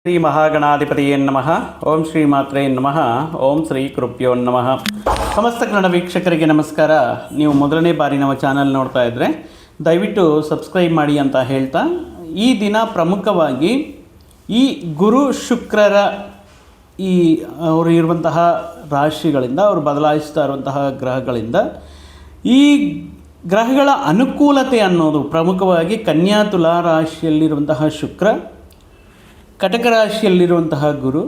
ಶ್ರೀ ಮಹಾಗಣಾಧಿಪತಿಯೇ ನಮಃ. ಓಂ ಶ್ರೀ ಮಾತ್ರೇ ನಮಃ. ಓಂ ಶ್ರೀ ಕೃಪ್ಯೋ ನಮಃ. ಸಮಸ್ತ ಕನ್ನಡ ವೀಕ್ಷಕರಿಗೆ ನಮಸ್ಕಾರ. ನೀವು ಮೊದಲನೇ ಬಾರಿ ನಮ್ಮ ಚಾನಲ್ ನೋಡ್ತಾ ಇದ್ದರೆ ದಯವಿಟ್ಟು ಸಬ್ಸ್ಕ್ರೈಬ್ ಮಾಡಿ ಅಂತ ಹೇಳ್ತಾ, ಈ ದಿನ ಪ್ರಮುಖವಾಗಿ ಈ ಗುರು ಶುಕ್ರರ ಈ ಅವರು ಇರುವಂತಹ ರಾಶಿಗಳಿಂದ, ಅವರು ಬದಲಾಯಿಸ್ತಾ ಇರುವಂತಹ ಗ್ರಹಗಳಿಂದ ಈ ಗ್ರಹಗಳ ಅನುಕೂಲತೆ ಅನ್ನೋದು ಪ್ರಮುಖವಾಗಿ ಕನ್ಯಾ ತುಲಾ ರಾಶಿಯಲ್ಲಿರುವಂತಹ ಶುಕ್ರ, ಕಟಕ ರಾಶಿಯಲ್ಲಿರುವಂತಹ ಗುರು,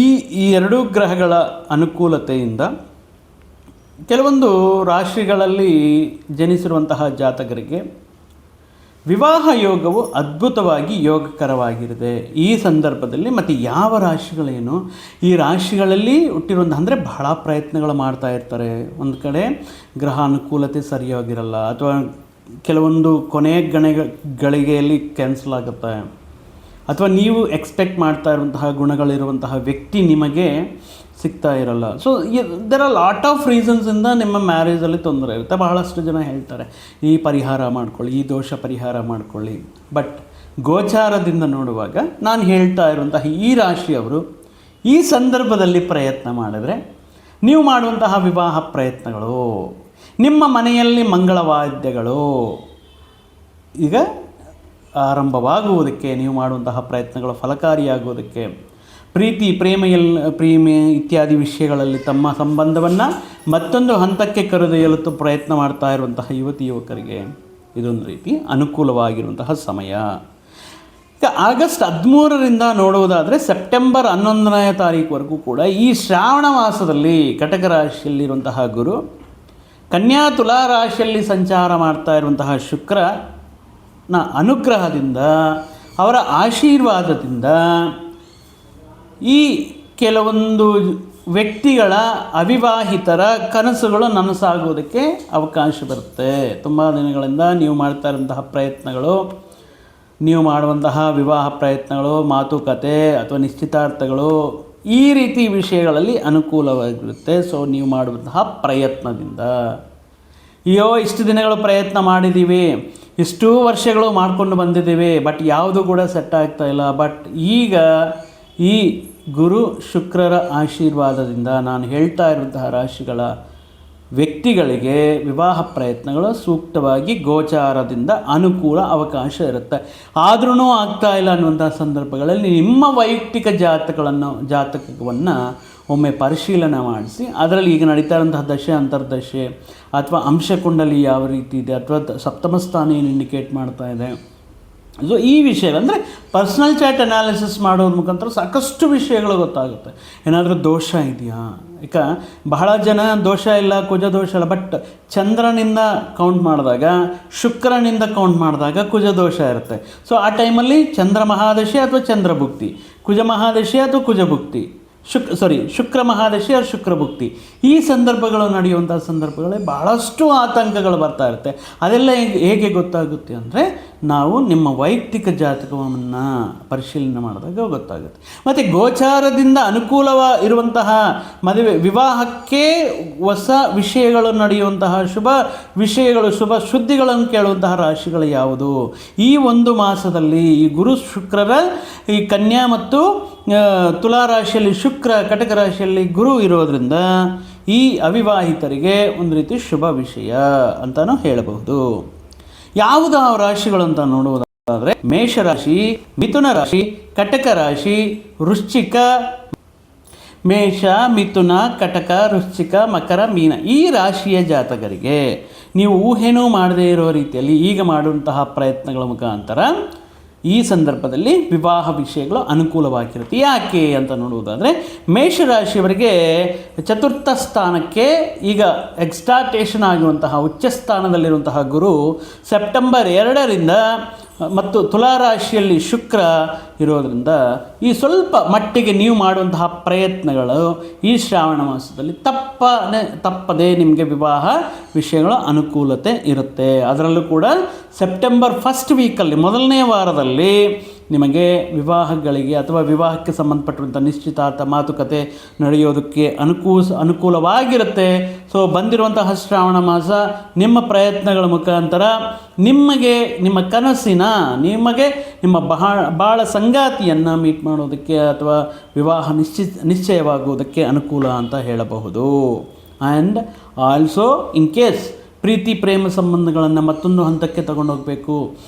ಈ ಎರಡೂ ಗ್ರಹಗಳ ಅನುಕೂಲತೆಯಿಂದ ಕೆಲವೊಂದು ರಾಶಿಗಳಲ್ಲಿ ಜನಿಸಿರುವಂತಹ ಜಾತಕರಿಗೆ ವಿವಾಹ ಯೋಗವು ಅದ್ಭುತವಾಗಿ ಯೋಗಕರವಾಗಿರುತ್ತೆ. ಈ ಸಂದರ್ಭದಲ್ಲಿ ಮತ್ತು ಯಾವ ರಾಶಿಗಳೇನು, ಈ ರಾಶಿಗಳಲ್ಲಿ ಹುಟ್ಟಿರುವಂಥ ಅಂದರೆ ಬಹಳ ಪ್ರಯತ್ನಗಳು ಮಾಡ್ತಾ ಇರ್ತಾರೆ. ಒಂದು ಕಡೆ ಗ್ರಹ ಅನುಕೂಲತೆ ಸರಿಯಾಗಿರಲ್ಲ, ಅಥವಾ ಕೆಲವೊಂದು ಕೊನೆಯ ಗಳಿಗೆಯಲ್ಲಿ ಕ್ಯಾನ್ಸಲ್ ಆಗುತ್ತೆ, ಅಥವಾ ನೀವು ಎಕ್ಸ್ಪೆಕ್ಟ್ ಮಾಡ್ತಾ ಇರುವಂತಹ ಗುಣಗಳಿರುವಂತಹ ವ್ಯಕ್ತಿ ನಿಮಗೆ ಸಿಗ್ತಾ ಇರಲ್ಲ. So there are lot of ರೀಸನ್ಸಿಂದ ನಿಮ್ಮ ಮ್ಯಾರೇಜಲ್ಲಿ ತೊಂದರೆ ಇರುತ್ತೆ. ಬಹಳಷ್ಟು ಜನ ಹೇಳ್ತಾರೆ ಈ ಪರಿಹಾರ ಮಾಡ್ಕೊಳ್ಳಿ, ಈ ದೋಷ ಪರಿಹಾರ ಮಾಡ್ಕೊಳ್ಳಿ. ಬಟ್ ಗೋಚಾರದಿಂದ ನೋಡುವಾಗ ನಾನು ಹೇಳ್ತಾ ಇರುವಂತಹ ಈ ರಾಶಿಯವರು ಈ ಸಂದರ್ಭದಲ್ಲಿ ಪ್ರಯತ್ನ ಮಾಡಿದ್ರೆ, ನೀವು ಮಾಡುವಂತಹ ವಿವಾಹ ಪ್ರಯತ್ನಗಳು, ನಿಮ್ಮ ಮನೆಯಲ್ಲಿ ಮಂಗಳವಾದ್ಯಗಳು ಈಗ ಆರಂಭವಾಗುವುದಕ್ಕೆ, ನೀವು ಮಾಡುವಂತಹ ಪ್ರಯತ್ನಗಳು ಫಲಕಾರಿಯಾಗುವುದಕ್ಕೆ, ಪ್ರೇಮ ಇತ್ಯಾದಿ ವಿಷಯಗಳಲ್ಲಿ ತಮ್ಮ ಸಂಬಂಧವನ್ನು ಮತ್ತೊಂದು ಹಂತಕ್ಕೆ ಕರೆದೊಯ್ಯಲು ಪ್ರಯತ್ನ ಮಾಡ್ತಾ ಇರುವಂತಹ ಯುವಕರಿಗೆ ಇದೊಂದು ರೀತಿ ಅನುಕೂಲವಾಗಿರುವಂತಹ ಸಮಯ. ಈಗ ಆಗಸ್ಟ್ 13ರಿಂದ ನೋಡುವುದಾದರೆ ಸೆಪ್ಟೆಂಬರ್ 11ನೇ ತಾರೀಕುವರೆಗೂ ಕೂಡ ಈ ಶ್ರಾವಣ ಮಾಸದಲ್ಲಿ ಕಟಕ ರಾಶಿಯಲ್ಲಿರುವಂತಹ ಗುರು, ಕನ್ಯಾ ತುಲಾ ರಾಶಿಯಲ್ಲಿ ಸಂಚಾರ ಮಾಡ್ತಾ ಇರುವಂತಹ ಶುಕ್ರನ ಅನುಗ್ರಹದಿಂದ, ಅವರ ಆಶೀರ್ವಾದದಿಂದ ಈ ಕೆಲವೊಂದು ವ್ಯಕ್ತಿಗಳ ಅವಿವಾಹಿತರ ಕನಸುಗಳು ನನಸಾಗುವುದಕ್ಕೆ ಅವಕಾಶ ಬರುತ್ತೆ. ತುಂಬ ದಿನಗಳಿಂದ ನೀವು ಮಾಡ್ತಾ ಇರುವಂತಹ ಪ್ರಯತ್ನಗಳು, ನೀವು ಮಾಡುವಂತಹ ವಿವಾಹ ಪ್ರಯತ್ನಗಳು, ಮಾತುಕತೆ ಅಥವಾ ನಿಶ್ಚಿತಾರ್ಥಗಳು, ಈ ರೀತಿ ವಿಷಯಗಳಲ್ಲಿ ಅನುಕೂಲವಾಗಿರುತ್ತೆ. ಸೊ ನೀವು ಮಾಡುವಂತಹ ಪ್ರಯತ್ನದಿಂದ, ಇಷ್ಟು ದಿನಗಳು ಪ್ರಯತ್ನ ಮಾಡಿದ್ದೀವಿ, ಇಷ್ಟೂ ವರ್ಷಗಳು ಮಾಡಿಕೊಂಡು ಬಂದಿದ್ದೀವಿ, ಬಟ್ ಯಾವುದು ಕೂಡ ಸೆಟ್ ಆಗ್ತಾ ಇಲ್ಲ. ಬಟ್ ಈಗ ಈ ಗುರು ಶುಕ್ರರ ಆಶೀರ್ವಾದದಿಂದ ನಾನು ಹೇಳ್ತಾ ಇರುವಂತಹ ರಾಶಿಗಳ ವ್ಯಕ್ತಿಗಳಿಗೆ ವಿವಾಹ ಪ್ರಯತ್ನಗಳು ಸೂಕ್ತವಾಗಿ ಗೋಚಾರದಿಂದ ಅನುಕೂಲ ಅವಕಾಶ ಇರುತ್ತೆ. ಆದ್ರೂ ಆಗ್ತಾ ಇಲ್ಲ ಅನ್ನುವಂಥ ಸಂದರ್ಭಗಳಲ್ಲಿ ನಿಮ್ಮ ವೈಯಕ್ತಿಕ ಜಾತಕವನ್ನು ಒಮ್ಮೆ ಪರಿಶೀಲನೆ ಮಾಡಿಸಿ, ಅದರಲ್ಲಿ ಈಗ ನಡೀತಾ ಇರುವಂತಹ ದಶೆ, ಅಂತರ್ದಶೆ ಅಥವಾ ಅಂಶಕುಂಡಲಿ ಯಾವ ರೀತಿ ಇದೆ, ಅಥವಾ ಸಪ್ತಮ ಸ್ಥಾನ ಏನು ಇಂಡಿಕೇಟ್ ಮಾಡ್ತಾ ಇದೆ. ಸೊ ಈ ವಿಷಯ ಅಂದರೆ ಪರ್ಸ್ನಲ್ ಚಾಟ್ ಅನಾಲಿಸಿಸ್ ಮಾಡೋದ್ರ ಮುಖಾಂತರ ಸಾಕಷ್ಟು ವಿಷಯಗಳು ಗೊತ್ತಾಗುತ್ತೆ. ಏನಾದರೂ ದೋಷ ಇದೆಯಾ, ಈಗ ಬಹಳ ಜನ ದೋಷ ಇಲ್ಲ, ಕುಜ ದೋಷ ಇಲ್ಲ, ಬಟ್ ಚಂದ್ರನಿಂದ ಕೌಂಟ್ ಮಾಡಿದಾಗ, ಶುಕ್ರನಿಂದ ಕೌಂಟ್ ಮಾಡಿದಾಗ ಕುಜ ದೋಷ ಇರುತ್ತೆ. ಸೊ ಆ ಟೈಮಲ್ಲಿ ಚಂದ್ರ ಮಹಾದಶೆ ಅಥವಾ ಚಂದ್ರಭುಕ್ತಿ, ಕುಜ ಮಹಾದಶೆ ಅಥವಾ ಕುಜಭುಕ್ತಿ, ಶುಕ್ರ ಮಹಾದಶೆ ಅಥವಾ ಶುಕ್ರಭುಕ್ತಿ, ಈ ಸಂದರ್ಭಗಳು ನಡೆಯುವಂಥ ಸಂದರ್ಭಗಳೇ ಬಹಳಷ್ಟು ಆತಂಕಗಳು ಬರ್ತಾ ಇರುತ್ತೆ. ಅದೆಲ್ಲ ಹೇಗೆ ಗೊತ್ತಾಗುತ್ತೆ ಅಂದರೆ, ನಾವು ನಿಮ್ಮ ವೈಯಕ್ತಿಕ ಜಾತಕವನ್ನು ಪರಿಶೀಲನೆ ಮಾಡಿದಾಗ ಗೊತ್ತಾಗುತ್ತೆ. ಮತ್ತು ಗೋಚಾರದಿಂದ ಅನುಕೂಲವಾಗಿರುವಂತಹ ಮದುವೆ, ವಿವಾಹಕ್ಕೆ ಹೊಸ ವಿಷಯಗಳು ನಡೆಯುವಂತಹ ಶುಭ ವಿಷಯಗಳು, ಶುಭ ಸುದ್ದಿಗಳನ್ನು ಕೇಳುವಂತಹ ರಾಶಿಗಳು ಯಾವುದು. ಈ ಒಂದು ಮಾಸದಲ್ಲಿ ಈ ಗುರು ಶುಕ್ರರ ಈ ಕನ್ಯಾ ಮತ್ತು ತುಲಾ ರಾಶಿಯಲ್ಲಿ ಶುಕ್ರ, ಕಟಕ ರಾಶಿಯಲ್ಲಿ ಗುರು ಇರೋದರಿಂದ ಈ ಅವಿವಾಹಿತರಿಗೆ ಒಂದು ರೀತಿ ಶುಭ ವಿಷಯ ಅಂತಲೂ ಹೇಳಬಹುದು. ಯಾವುದು ಆ ರಾಶಿಗಳು ಅಂತ ನೋಡುವುದಾದರೆ, ಮೇಷರಾಶಿ, ಮಿಥುನ ರಾಶಿ, ಕಟಕ ರಾಶಿ, ವೃಶ್ಚಿಕ, ಮೇಷ, ಮಿಥುನ, ಕಟಕ, ವೃಶ್ಚಿಕ, ಮಕರ, ಮೀನ, ಈ ರಾಶಿಯ ಜಾತಕರಿಗೆ ನೀವು ಊಹೆನೂ ಮಾಡದೇ ಇರೋ ರೀತಿಯಲ್ಲಿ ಈಗ ಮಾಡುವಂತಹ ಪ್ರಯತ್ನಗಳ ಮುಖಾಂತರ ಈ ಸಂದರ್ಭದಲ್ಲಿ ವಿವಾಹ ವಿಷಯಗಳು ಅನುಕೂಲವಾಗಿರುತ್ತೆ. ಯಾಕೆ ಅಂತ ನೋಡುವುದಾದರೆ, ಮೇಷರಾಶಿಯವರಿಗೆ ಚತುರ್ಥ ಸ್ಥಾನಕ್ಕೆ ಈಗ ಎಕ್ಸ್ಟಾಟೇಷನ್ ಆಗುವಂತಹ ಉಚ್ಚ ಸ್ಥಾನದಲ್ಲಿರುವಂತಹ ಗುರು ಸೆಪ್ಟೆಂಬರ್ 2ರಿಂದ ಮತ್ತು ತುಲಾರಾಶಿಯಲ್ಲಿ ಶುಕ್ರ ಇರೋದರಿಂದ ಈ ಸ್ವಲ್ಪ ಮಟ್ಟಿಗೆ ನೀವು ಮಾಡುವಂತಹ ಪ್ರಯತ್ನಗಳು ಈ ಶ್ರಾವಣ ಮಾಸದಲ್ಲಿ ತಪ್ಪದೇ ನಿಮಗೆ ವಿವಾಹ ವಿಷಯಗಳ ಅನುಕೂಲತೆ ಇರುತ್ತೆ. ಅದರಲ್ಲೂ ಕೂಡ ಸೆಪ್ಟೆಂಬರ್ 1st ವೀಕಲ್ಲಿ, ಮೊದಲನೇ ವಾರದಲ್ಲಿ ನಿಮಗೆ ವಿವಾಹಗಳಿಗೆ ಅಥವಾ ವಿವಾಹಕ್ಕೆ ಸಂಬಂಧಪಟ್ಟಂಥ ನಿಶ್ಚಿತಾರ್ಥ ಮಾತುಕತೆ ನಡೆಯೋದಕ್ಕೆ ಅನುಕೂಲವಾಗಿರುತ್ತೆ. ಸೊ ಬಂದಿರುವಂತಹ ಶ್ರಾವಣ ಮಾಸ ನಿಮ್ಮ ಪ್ರಯತ್ನಗಳ ಮುಖಾಂತರ ನಿಮಗೆ ನಿಮ್ಮ ಕನಸಿನ ನಿಮ್ಮ ಬಾಳ ಸಂಗಾತಿಯನ್ನು ಮೀಟ್ ಮಾಡೋದಕ್ಕೆ ಅಥವಾ ವಿವಾಹ ನಿಶ್ಚಯವಾಗುವುದಕ್ಕೆ ಅನುಕೂಲ ಅಂತ ಹೇಳಬಹುದು. ಆ್ಯಂಡ್ ಆಲ್ಸೋ ಇನ್ ಕೇಸ್ ಪ್ರೀತಿ ಪ್ರೇಮ ಸಂಬಂಧಗಳನ್ನು ಮತ್ತೊಂದು ಹಂತಕ್ಕೆ ತಗೊಂಡೋಗಬೇಕು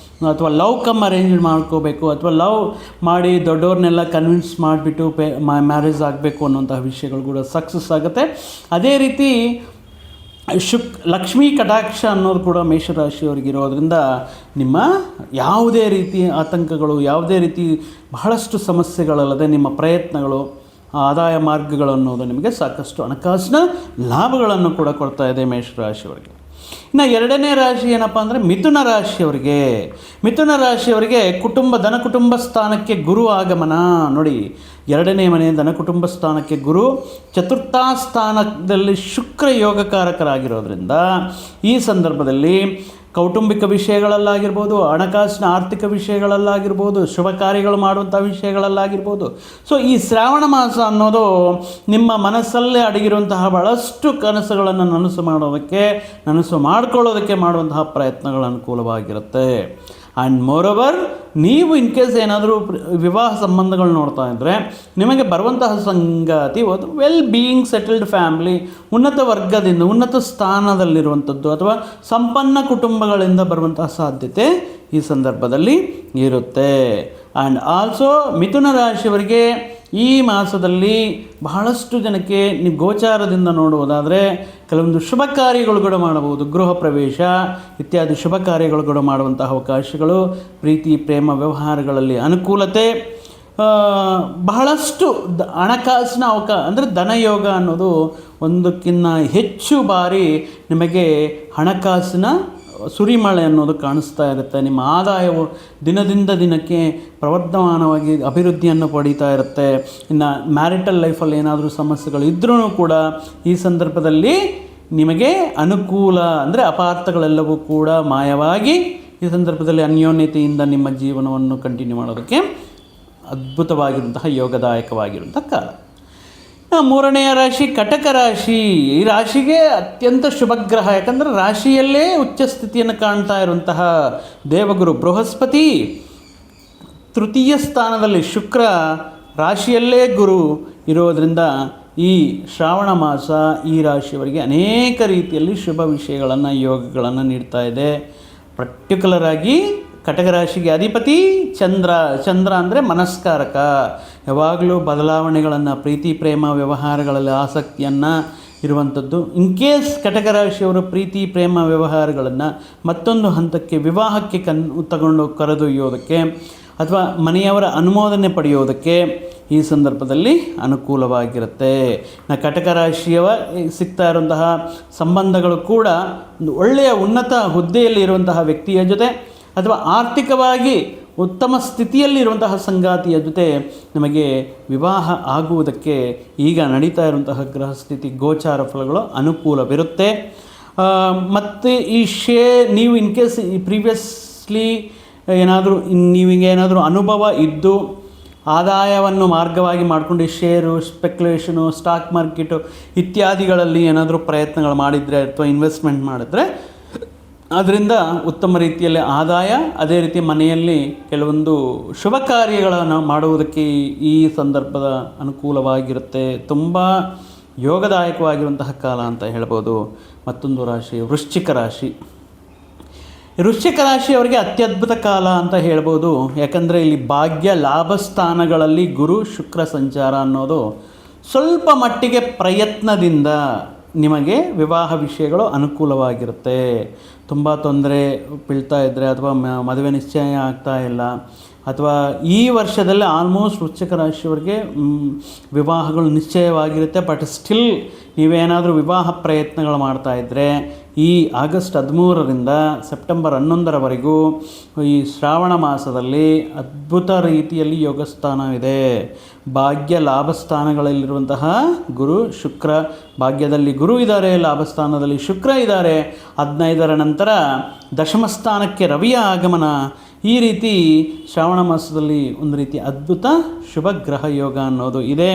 ಅಥವಾ ಲವ್ ಕಮ್ ಅರೇಂಜ್ ಮಾಡ್ಕೋಬೇಕು ಅಥವಾ ಲವ್ ಮಾಡಿ ದೊಡ್ಡವ್ರನ್ನೆಲ್ಲ ಕನ್ವಿನ್ಸ್ ಮಾಡಿಬಿಟ್ಟು ಮ್ಯಾರೇಜ್ ಆಗಬೇಕು ಅನ್ನೋಂತಹ ವಿಷಯಗಳು ಕೂಡ ಸಕ್ಸಸ್ ಆಗುತ್ತೆ. ಅದೇ ರೀತಿ ಲಕ್ಷ್ಮೀ ಕಟಾಕ್ಷ ಅನ್ನೋದು ಕೂಡ ಮೇಷರಾಶಿಯವರಿಗಿರೋದ್ರಿಂದ ನಿಮ್ಮ ಯಾವುದೇ ರೀತಿ ಆತಂಕಗಳು, ಯಾವುದೇ ರೀತಿ ಬಹಳಷ್ಟು ಸಮಸ್ಯೆಗಳಲ್ಲದೆ ನಿಮ್ಮ ಪ್ರಯತ್ನಗಳು, ಆದಾಯ ಮಾರ್ಗಗಳು ಅನ್ನೋದು ನಿಮಗೆ ಸಾಕಷ್ಟು ಹಣಕಾಸಿನ ಲಾಭಗಳನ್ನು ಕೂಡ ಕೊಡ್ತಾ ಇದೆ ಮೇಷರಾಶಿಯವರಿಗೆ. ಇನ್ನು ಎರಡನೇ ರಾಶಿ ಏನಪ್ಪ ಅಂದರೆ ಮಿಥುನ ರಾಶಿಯವರಿಗೆ ಧನ ಕುಟುಂಬ ಸ್ಥಾನಕ್ಕೆ ಗುರು ಆಗಮನ. ನೋಡಿ, ಎರಡನೇ ಮನೆ ಧನ ಕುಟುಂಬ ಸ್ಥಾನಕ್ಕೆ ಗುರು, ಚತುರ್ಥ ಸ್ಥಾನದಲ್ಲಿ ಶುಕ್ರ ಯೋಗಕಾರಕರಾಗಿರೋದ್ರಿಂದ ಈ ಸಂದರ್ಭದಲ್ಲಿ ಕೌಟುಂಬಿಕ ವಿಷಯಗಳಲ್ಲಾಗಿರ್ಬೋದು, ಹಣಕಾಸಿನ ಆರ್ಥಿಕ ವಿಷಯಗಳಲ್ಲಾಗಿರ್ಬೋದು, ಶುಭ ಕಾರ್ಯಗಳು ಮಾಡುವಂಥ ವಿಷಯಗಳಲ್ಲಾಗಿರ್ಬೋದು. ಸೊ ಈ ಶ್ರಾವಣ ಮಾಸ ಅನ್ನೋದು ನಿಮ್ಮ ಮನಸ್ಸಲ್ಲೇ ಅಡಗಿರುವಂತಹ ಭಾಳಷ್ಟು ಕನಸುಗಳನ್ನು ನನಸು ಮಾಡ್ಕೊಳ್ಳೋದಕ್ಕೆ ಮಾಡುವಂತಹ ಪ್ರಯತ್ನಗಳು ಅನುಕೂಲವಾಗಿರುತ್ತೆ. ಆ್ಯಂಡ್ ಮೋರೋವರ್ ನೀವು ಇನ್ ಕೇಸ್ ಏನಾದರೂ ವಿವಾಹ ಸಂಬಂಧಗಳು ನೋಡ್ತಾ ಇದ್ದರೆ ನಿಮಗೆ ಬರುವಂತಹ ಸಂಗಾತಿ ವೆಲ್ ಬೀಯಿಂಗ್ ಸೆಟಲ್ಡ್ ಫ್ಯಾಮಿಲಿ, ಉನ್ನತ ವರ್ಗದಿಂದ ಉನ್ನತ ಸ್ಥಾನದಲ್ಲಿರುವಂಥದ್ದು ಅಥವಾ ಸಂಪನ್ನ ಕುಟುಂಬಗಳಿಂದ ಬರುವಂತಹ ಸಾಧ್ಯತೆ ಈ ಸಂದರ್ಭದಲ್ಲಿ ಇರುತ್ತೆ. ಆ್ಯಂಡ್ ಆಲ್ಸೋ ಮಿಥುನ ರಾಶಿಯವರಿಗೆ ಈ ಮಾಸದಲ್ಲಿ ಬಹಳಷ್ಟು ಜನಕ್ಕೆ ನೀವು ಗೋಚಾರದಿಂದ ನೋಡುವುದಾದರೆ ಕೆಲವೊಂದು ಶುಭ ಕಾರ್ಯಗಳು ಕೂಡ ಮಾಡಬಹುದು. ಗೃಹ ಪ್ರವೇಶ ಇತ್ಯಾದಿ ಶುಭ ಕಾರ್ಯಗಳು ಕೂಡ ಮಾಡುವಂತಹ ಅವಕಾಶಗಳು, ಪ್ರೀತಿ ಪ್ರೇಮ ವ್ಯವಹಾರಗಳಲ್ಲಿ ಅನುಕೂಲತೆ, ಬಹಳಷ್ಟು ಹಣಕಾಸಿನ ಅಂದರೆ ಧನಯೋಗ ಅನ್ನೋದು ಒಂದಕ್ಕಿಂತ ಹೆಚ್ಚು ಬಾರಿ ನಿಮಗೆ ಹಣಕಾಸಿನ ಸುರಿಮಳೆ ಅನ್ನೋದು ಕಾಣಿಸ್ತಾ ಇರುತ್ತೆ. ನಿಮ್ಮ ಆದಾಯವು ದಿನದಿಂದ ದಿನಕ್ಕೆ ಪ್ರವರ್ಧಮಾನವಾಗಿ ಅಭಿವೃದ್ಧಿಯನ್ನು ಪಡೀತಾ ಇರುತ್ತೆ. ಇನ್ನು ಮ್ಯಾರಿಟಲ್ ಲೈಫಲ್ಲಿ ಏನಾದರೂ ಸಮಸ್ಯೆಗಳು ಇದ್ರೂ ಕೂಡ ಈ ಸಂದರ್ಭದಲ್ಲಿ ನಿಮಗೆ ಅನುಕೂಲ, ಅಂದರೆ ಅಪಾರ್ಥಗಳೆಲ್ಲವೂ ಕೂಡ ಮಾಯವಾಗಿ ಈ ಸಂದರ್ಭದಲ್ಲಿ ಅನ್ಯೋನ್ಯತೆಯಿಂದ ನಿಮ್ಮ ಜೀವನವನ್ನು ಕಂಟಿನ್ಯೂ ಮಾಡೋದಕ್ಕೆ ಅದ್ಭುತವಾಗಿರುವಂತಹ ಯೋಗದಾಯಕವಾಗಿರುವಂಥ ಕಾಲ. ಮೂರನೆಯ ರಾಶಿ ಕಟಕ ರಾಶಿ. ಈ ರಾಶಿಗೆ ಅತ್ಯಂತ ಶುಭಗ್ರಹ, ಯಾಕಂದರೆ ರಾಶಿಯಲ್ಲೇ ಉಚ್ಚ ಸ್ಥಿತಿಯನ್ನು ಕಾಣ್ತಾ ಇರುವಂತಹ ದೇವಗುರು ಬೃಹಸ್ಪತಿ, ತೃತೀಯ ಸ್ಥಾನದಲ್ಲಿ ಶುಕ್ರ, ರಾಶಿಯಲ್ಲೇ ಗುರು ಇರೋದರಿಂದ ಈ ಶ್ರಾವಣ ಮಾಸ ಈ ರಾಶಿಯವರಿಗೆ ಅನೇಕ ರೀತಿಯಲ್ಲಿ ಶುಭ ವಿಷಯಗಳನ್ನು ಯೋಗಗಳನ್ನು ನೀಡ್ತಾ ಇದೆ. ಪರ್ಟಿಕ್ಯುಲರ್ ಆಗಿ ಕಟಕ ರಾಶಿಗೆ ಅಧಿಪತಿ ಚಂದ್ರ ಅಂದರೆ ಮನಸ್ಕಾರಕ. ಯಾವಾಗಲೂ ಬದಲಾವಣೆಗಳನ್ನು, ಪ್ರೀತಿ ಪ್ರೇಮ ವ್ಯವಹಾರಗಳಲ್ಲಿ ಆಸಕ್ತಿಯನ್ನು ಇರುವಂಥದ್ದು. ಇನ್ ಕೇಸ್ ಕಟಕ ರಾಶಿಯವರು ಪ್ರೀತಿ ಪ್ರೇಮ ವ್ಯವಹಾರಗಳನ್ನು ಮತ್ತೊಂದು ಹಂತಕ್ಕೆ ವಿವಾಹಕ್ಕೆ ತಗೊಂಡು ಕರೆದೊಯ್ಯೋದಕ್ಕೆ ಅಥವಾ ಮನೆಯವರ ಅನುಮೋದನೆ ಪಡೆಯೋದಕ್ಕೆ ಈ ಸಂದರ್ಭದಲ್ಲಿ ಅನುಕೂಲವಾಗಿರುತ್ತೆ. ಕಟಕ ರಾಶಿಯವ ಸಿಗ್ತಾ ಇರುವಂತಹ ಸಂಬಂಧಗಳು ಕೂಡ ಒಂದು ಒಳ್ಳೆಯ ಉನ್ನತ ಹುದ್ದೆಯಲ್ಲಿ ಇರುವಂತಹ ವ್ಯಕ್ತಿಯ ಜೊತೆ ಅಥವಾ ಆರ್ಥಿಕವಾಗಿ ಉತ್ತಮ ಸ್ಥಿತಿಯಲ್ಲಿರುವಂತಹ ಸಂಗಾತಿಯ ಜೊತೆ ನಮಗೆ ವಿವಾಹ ಆಗುವುದಕ್ಕೆ ಈಗ ನಡೀತಾ ಇರುವಂತಹ ಗ್ರಹಸ್ಥಿತಿ ಗೋಚಾರ ಫಲಗಳು ಅನುಕೂಲವಿರುತ್ತೆ. ಮತ್ತು ನೀವು ಇನ್ ಕೇಸ್ ಈ ಪ್ರೀವಿಯಸ್ಲಿ ನೀವಿಗೇನಾದರೂ ಅನುಭವ ಇದ್ದು ಆದಾಯವನ್ನು ಮಾರ್ಗವಾಗಿ ಮಾಡಿಕೊಂಡು ಶೇರು, ಸ್ಪೆಕ್ಯುಲೇಷನು, ಸ್ಟಾಕ್ ಮಾರ್ಕೆಟು ಇತ್ಯಾದಿಗಳಲ್ಲಿ ಏನಾದರೂ ಪ್ರಯತ್ನಗಳು ಮಾಡಿದರೆ ಅಥವಾ ಇನ್ವೆಸ್ಟ್ಮೆಂಟ್ ಮಾಡಿದ್ರೆ ಅದರಿಂದ ಉತ್ತಮ ರೀತಿಯಲ್ಲಿ ಆದಾಯ, ಅದೇ ರೀತಿ ಮನೆಯಲ್ಲಿ ಕೆಲವೊಂದು ಶುಭ ಕಾರ್ಯಗಳನ್ನು ಮಾಡುವುದಕ್ಕೆ ಈ ಸಂದರ್ಭದ ಅನುಕೂಲವಾಗಿರುತ್ತೆ. ತುಂಬ ಯೋಗದಾಯಕವಾಗಿರುವಂತಹ ಕಾಲ ಅಂತ ಹೇಳ್ಬೋದು. ಮತ್ತೊಂದು ರಾಶಿ ವೃಶ್ಚಿಕ ರಾಶಿ. ವೃಶ್ಚಿಕ ರಾಶಿಯವರಿಗೆ ಅತ್ಯದ್ಭುತ ಕಾಲ ಅಂತ ಹೇಳ್ಬೋದು. ಯಾಕಂದರೆ ಇಲ್ಲಿ ಭಾಗ್ಯ ಲಾಭ ಸ್ಥಾನಗಳಲ್ಲಿ ಗುರು ಶುಕ್ರ ಸಂಚಾರ ಅನ್ನೋದು ಸ್ವಲ್ಪ ಮಟ್ಟಿಗೆ ಪ್ರಯತ್ನದಿಂದ ನಿಮಗೆ ವಿವಾಹ ವಿಷಯಗಳು ಅನುಕೂಲವಾಗಿರುತ್ತೆ. ತುಂಬ ತೊಂದರೆ ಬೀಳ್ತಾ ಇದ್ದರೆ ಅಥವಾ ಮದುವೆ ನಿಶ್ಚಯ ಆಗ್ತಾ ಇಲ್ಲ ಅಥವಾ ಈ ವರ್ಷದಲ್ಲಿ ಆಲ್ಮೋಸ್ಟ್ ವೃಶ್ಚಿಕ ರಾಶಿಯವರಿಗೆ ವಿವಾಹಗಳು ನಿಶ್ಚಯವಾಗಿರುತ್ತೆ. ಬಟ್ ಸ್ಟಿಲ್ ನೀವೇನಾದರೂ ವಿವಾಹ ಪ್ರಯತ್ನಗಳು ಮಾಡ್ತಾಯಿದ್ರೆ ಈ ಆಗಸ್ಟ್ 13ರಿಂದ ಸೆಪ್ಟೆಂಬರ್ 11ರವರೆಗೂ ಈ ಶ್ರಾವಣ ಮಾಸದಲ್ಲಿ ಅದ್ಭುತ ರೀತಿಯಲ್ಲಿ ಯೋಗಸ್ಥಾನವಿದೆ. ಭಾಗ್ಯ ಲಾಭ ಸ್ಥಾನಗಳಲ್ಲಿರುವಂತಹ ಗುರು ಶುಕ್ರ, ಭಾಗ್ಯದಲ್ಲಿ ಗುರು ಇದ್ದಾರೆ, ಲಾಭಸ್ಥಾನದಲ್ಲಿ ಶುಕ್ರ ಇದ್ದಾರೆ. 15ರ ನಂತರ ದಶಮ ಸ್ಥಾನಕ್ಕೆ ರವಿಯ ಆಗಮನ. ಈ ರೀತಿ ಶ್ರಾವಣ ಮಾಸದಲ್ಲಿ ಒಂದು ರೀತಿ ಅದ್ಭುತ ಶುಭ ಗ್ರಹ ಯೋಗ ಅನ್ನೋದು ಇದೆ.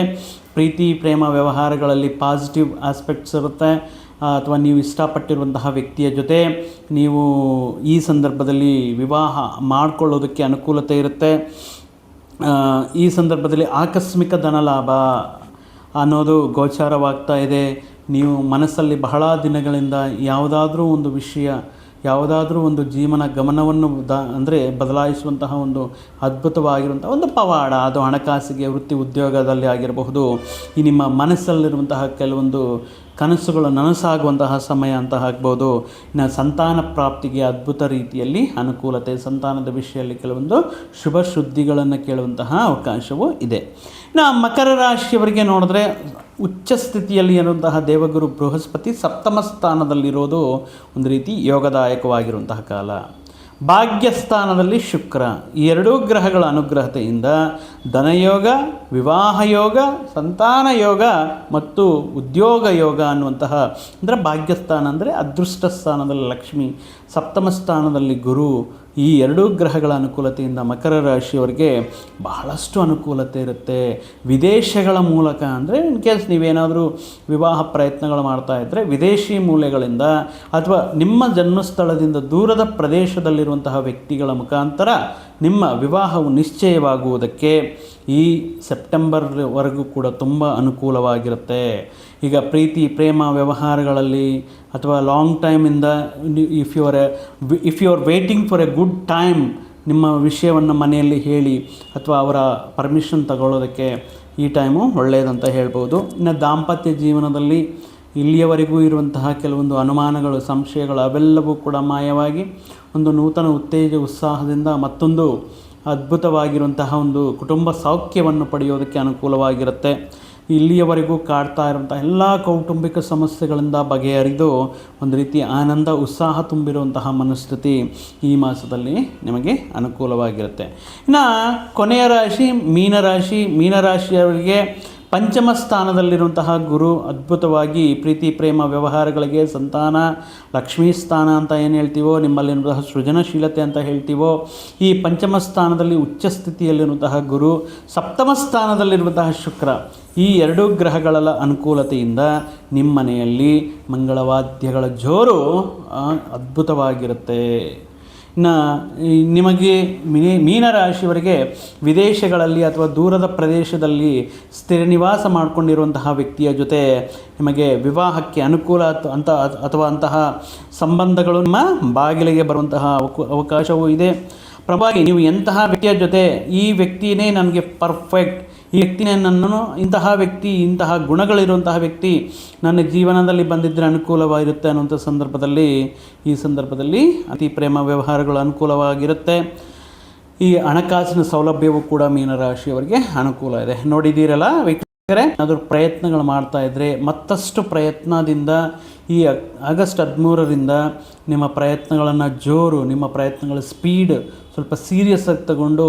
ಪ್ರೀತಿ ಪ್ರೇಮ ವ್ಯವಹಾರಗಳಲ್ಲಿ ಪಾಸಿಟಿವ್ ಆಸ್ಪೆಕ್ಟ್ಸ್ ಇರುತ್ತೆ. ಅಥವಾ ನೀವು ಇಷ್ಟಪಟ್ಟಿರುವಂತಹ ವ್ಯಕ್ತಿಯ ಜೊತೆ ನೀವು ಈ ಸಂದರ್ಭದಲ್ಲಿ ವಿವಾಹ ಮಾಡಿಕೊಳ್ಳೋದಕ್ಕೆ ಅನುಕೂಲತೆ ಇರುತ್ತೆ. ಈ ಸಂದರ್ಭದಲ್ಲಿ ಆಕಸ್ಮಿಕ ಧನಲಾಭ ಅನ್ನೋದು ಗೋಚಾರವಾಗ್ತಾ ಇದೆ. ನೀವು ಮನಸ್ಸಲ್ಲಿ ಬಹಳ ದಿನಗಳಿಂದ ಯಾವುದಾದ್ರೂ ಒಂದು ವಿಷಯ, ಯಾವುದಾದ್ರೂ ಒಂದು ಜೀವನ ಗಮನವನ್ನು ಅಂದರೆ ಬದಲಾಯಿಸುವಂತಹ ಒಂದು ಅದ್ಭುತವಾಗಿರುವಂಥ ಒಂದು ಪವಾಡ, ಅದು ಹಣಕಾಸಿಗೆ, ವೃತ್ತಿ ಉದ್ಯೋಗದಲ್ಲಿ ಆಗಿರಬಹುದು. ಈ ನಿಮ್ಮ ಮನಸ್ಸಲ್ಲಿರುವಂತಹ ಕೆಲವೊಂದು ಕನಸುಗಳು ನನಸಾಗುವಂತಹ ಸಮಯ ಅಂತ ಆಗ್ಬೋದು. ಇನ್ನು ಸಂತಾನ ಪ್ರಾಪ್ತಿಗೆ ಅದ್ಭುತ ರೀತಿಯಲ್ಲಿ ಅನುಕೂಲತೆ, ಸಂತಾನದ ವಿಷಯದಲ್ಲಿ ಕೆಲವೊಂದು ಶುಭ ಸುದ್ದಿಗಳನ್ನು ಕೇಳುವಂತಹ ಅವಕಾಶವೂ ಇದೆ. ಇನ್ನು ಮಕರ ರಾಶಿಯವರಿಗೆ ನೋಡಿದ್ರೆ ಉಚ್ಚ ಸ್ಥಿತಿಯಲ್ಲಿ ಇರುವಂತಹ ದೇವಗುರು ಬೃಹಸ್ಪತಿ ಸಪ್ತಮ ಸ್ಥಾನದಲ್ಲಿರೋದು ಒಂದು ರೀತಿ ಯೋಗದಾಯಕವಾಗಿರುವಂತಹ ಕಾಲ. ಭಾಗ್ಯಸ್ಥಾನದಲ್ಲಿ ಶುಕ್ರ, ಈ ಎರಡೂ ಗ್ರಹಗಳ ಅನುಗ್ರಹತೆಯಿಂದ ಧನಯೋಗ, ವಿವಾಹ ಯೋಗ, ಸಂತಾನ ಯೋಗ ಮತ್ತು ಉದ್ಯೋಗ ಯೋಗ ಅನ್ನುವಂತಹ, ಅಂದರೆ ಭಾಗ್ಯಸ್ಥಾನ ಅಂದರೆ ಅದೃಷ್ಟ ಸ್ಥಾನದಲ್ಲಿ ಲಕ್ಷ್ಮಿ, ಸಪ್ತಮ ಸ್ಥಾನದಲ್ಲಿ ಗುರು, ಈ ಎರಡೂ ಗ್ರಹಗಳ ಅನುಕೂಲತೆಯಿಂದ ಮಕರ ರಾಶಿಯವರಿಗೆ ಬಹಳಷ್ಟು ಅನುಕೂಲತೆ ಇರುತ್ತೆ. ವಿದೇಶಗಳ ಮೂಲಕ, ಅಂದರೆ ಇನ್ ಕೇಸ್ ನೀವೇನಾದರೂ ವಿವಾಹ ಪ್ರಯತ್ನಗಳು ಮಾಡ್ತಾಯಿದ್ರೆ ವಿದೇಶಿ ಮೂಲೆಗಳಿಂದ ಅಥವಾ ನಿಮ್ಮ ಜನ್ಮಸ್ಥಳದಿಂದ ದೂರದ ಪ್ರದೇಶದಲ್ಲಿರುವಂತಹ ವ್ಯಕ್ತಿಗಳ ಮುಖಾಂತರ ನಿಮ್ಮ ವಿವಾಹವು ನಿಶ್ಚಯವಾಗುವುದಕ್ಕೆ ಈ ಸೆಪ್ಟೆಂಬರ್ವರೆಗೂ ಕೂಡ ತುಂಬ ಅನುಕೂಲವಾಗಿರುತ್ತೆ. ಈಗ ಪ್ರೀತಿ ಪ್ರೇಮ ವ್ಯವಹಾರಗಳಲ್ಲಿ ಅಥವಾ ಲಾಂಗ್ ಟೈಮಿಂದ if you are waiting for a good time, ನಿಮ್ಮ ವಿಷಯವನ್ನು ಮನೆಯಲ್ಲಿ ಹೇಳಿ ಅಥವಾ ಅವರ ಪರ್ಮಿಷನ್ ತಗೊಳ್ಳೋದಕ್ಕೆ ಈ ಟೈಮು ಒಳ್ಳೆಯದಂತ ಹೇಳ್ಬೋದು. ಇನ್ನು ದಾಂಪತ್ಯ ಜೀವನದಲ್ಲಿ ಇಲ್ಲಿಯವರೆಗೂ ಇರುವಂತಹ ಕೆಲವೊಂದು ಅನುಮಾನಗಳು, ಸಂಶಯಗಳು ಅವೆಲ್ಲವೂ ಕೂಡ ಮಾಯವಾಗಿ ಒಂದು ನೂತನ ಉತ್ತೇಜ ಉತ್ಸಾಹದಿಂದ ಮತ್ತೊಂದು ಅದ್ಭುತವಾಗಿರುವಂತಹ ಒಂದು ಕುಟುಂಬ ಸೌಖ್ಯವನ್ನು ಪಡೆಯೋದಕ್ಕೆ ಅನುಕೂಲವಾಗಿರುತ್ತೆ. ಇಲ್ಲಿಯವರೆಗೂ ಕಾಡ್ತಾ ಇರುವಂಥ ಎಲ್ಲ ಕೌಟುಂಬಿಕ ಸಮಸ್ಯೆಗಳಿಂದ ಬಗೆಹರಿದು ಒಂದು ರೀತಿ ಆನಂದ ಉತ್ಸಾಹ ತುಂಬಿರುವಂತಹ ಮನಸ್ಥಿತಿ ಈ ಮಾಸದಲ್ಲಿ ನಿಮಗೆ ಅನುಕೂಲವಾಗಿರುತ್ತೆ. ಇನ್ನು ಕೊನೆಯ ರಾಶಿ ಮೀನರಾಶಿ. ಮೀನರಾಶಿಯವರಿಗೆ ಪಂಚಮ ಸ್ಥಾನದಲ್ಲಿರುವಂತಹ ಗುರು ಅದ್ಭುತವಾಗಿ ಪ್ರೀತಿ ಪ್ರೇಮ ವ್ಯವಹಾರಗಳಿಗೆ, ಸಂತಾನ, ಲಕ್ಷ್ಮೀ ಸ್ಥಾನ ಅಂತ ಏನು ಹೇಳ್ತೀವೋ, ನಿಮ್ಮಲ್ಲಿರುವಂತಹ ಸೃಜನಶೀಲತೆ ಅಂತ ಹೇಳ್ತೀವೋ, ಈ ಪಂಚಮ ಸ್ಥಾನದಲ್ಲಿ ಉಚ್ಚ ಸ್ಥಿತಿಯಲ್ಲಿರುವಂತಹ ಗುರು, ಸಪ್ತಮ ಸ್ಥಾನದಲ್ಲಿರುವಂತಹ ಶುಕ್ರ, ಈ ಎರಡೂ ಗ್ರಹಗಳ ಅನುಕೂಲತೆಯಿಂದ ನಿಮ್ಮ ಮನೆಯಲ್ಲಿ ಮಂಗಳವಾದ್ಯಗಳ ಜೋರು ಅದ್ಭುತವಾಗಿರುತ್ತೆ. ಇನ್ನು ನಿಮಗೆ ಮೀನರಾಶಿಯವರಿಗೆ ವಿದೇಶಗಳಲ್ಲಿ ಅಥವಾ ದೂರದ ಪ್ರದೇಶದಲ್ಲಿ ಸ್ಥಿರ ನಿವಾಸ ಮಾಡಿಕೊಂಡಿರುವಂತಹ ವ್ಯಕ್ತಿಯ ಜೊತೆ ನಿಮಗೆ ವಿವಾಹಕ್ಕೆ ಅನುಕೂಲ ಅಥವಾ ಅಂತಹ ಸಂಬಂಧಗಳು ನಿಮ್ಮ ಬಾಗಿಲಿಗೆ ಬರುವಂತಹ ಅವಕಾಶವೂ ಇದೆ. ಪ್ರಭಾವಿ ನೀವು ಎಂತಹ ವ್ಯಕ್ತಿಯ ಜೊತೆ ಈ ವ್ಯಕ್ತಿಯೇ ನನಗೆ ಪರ್ಫೆಕ್ಟ್, ಈ ವ್ಯಕ್ತಿನೇ ನನ್ನನ್ನು, ಇಂತಹ ವ್ಯಕ್ತಿ, ಇಂತಹ ಗುಣಗಳಿರುವಂತಹ ವ್ಯಕ್ತಿ ನನ್ನ ಜೀವನದಲ್ಲಿ ಬಂದಿದ್ದರೆ ಅನುಕೂಲವಾಗಿರುತ್ತೆ ಅನ್ನುವಂಥ ಈ ಸಂದರ್ಭದಲ್ಲಿ ಅತಿ ಪ್ರೇಮ ವ್ಯವಹಾರಗಳು ಅನುಕೂಲವಾಗಿರುತ್ತೆ. ಈ ಹಣಕಾಸಿನ ಸೌಲಭ್ಯವೂ ಕೂಡ ಮೀನರಾಶಿಯವರಿಗೆ ಅನುಕೂಲ ಇದೆ. ನೋಡಿದ್ದೀರಲ್ಲ ವೀಕ್ಷಕರೇ, ಏನಾದರೂ ಪ್ರಯತ್ನಗಳು ಮಾಡ್ತಾ ಇದ್ದರೆ ಮತ್ತಷ್ಟು ಪ್ರಯತ್ನದಿಂದ ಈ ಆಗಸ್ಟ್ 13ರಿಂದ ನಿಮ್ಮ ಪ್ರಯತ್ನಗಳನ್ನು ಜೋರು, ನಿಮ್ಮ ಪ್ರಯತ್ನಗಳ ಸ್ಪೀಡ್ ಸ್ವಲ್ಪ ಸೀರಿಯಸ್ ಆಗಿ ತಗೊಂಡು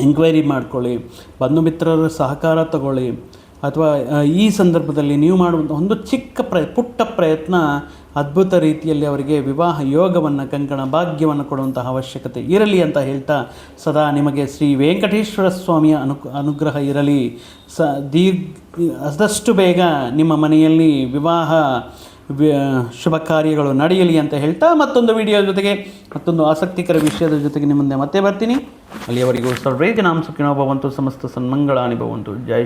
ಎಂಕ್ವೈರಿ ಮಾಡ್ಕೊಳ್ಳಿ, ಬಂಧು ಮಿತ್ರರ ಸಹಕಾರ ತಗೊಳ್ಳಿ. ಅಥವಾ ಈ ಸಂದರ್ಭದಲ್ಲಿ ನೀವು ಮಾಡುವಂಥ ಒಂದು ಚಿಕ್ಕ ಪುಟ್ಟ ಪ್ರಯತ್ನ ಅದ್ಭುತ ರೀತಿಯಲ್ಲಿ ಅವರಿಗೆ ವಿವಾಹ ಯೋಗವನ್ನು, ಕಂಕಣ ಭಾಗ್ಯವನ್ನು ಕೊಡುವಂತಹ ಅವಶ್ಯಕತೆ ಇರಲಿ ಅಂತ ಹೇಳ್ತಾ, ಸದಾ ನಿಮಗೆ ಶ್ರೀ ವೆಂಕಟೇಶ್ವರ ಸ್ವಾಮಿಯ ಅನುಗ್ರಹ ಇರಲಿ. ಆದಷ್ಟು ಬೇಗ ನಿಮ್ಮ ಮನೆಯಲ್ಲಿ ವಿವಾಹ ಶುಭ ಕಾರ್ಯಗಳು ನಡೆಯಲಿ ಅಂತ ಹೇಳ್ತಾ, ಮತ್ತೊಂದು ವಿಡಿಯೋ ಜೊತೆಗೆ, ಮತ್ತೊಂದು ಆಸಕ್ತಿಕರ ವಿಷಯದ ಜೊತೆಗೆ ನಿಮ್ಮ ಮುಂದೆ ಮತ್ತೆ ಬರ್ತೀನಿ. ಅಲ್ಲಿಯವರೆಗೂ ಸರ್ವೇ ಜನಾಂ ಸುಖಿನೋ ಭವಂತು, ಸಮಸ್ತ ಸನ್ಮಂಗಳಾನಿ ಭವಂತು. ಜೈ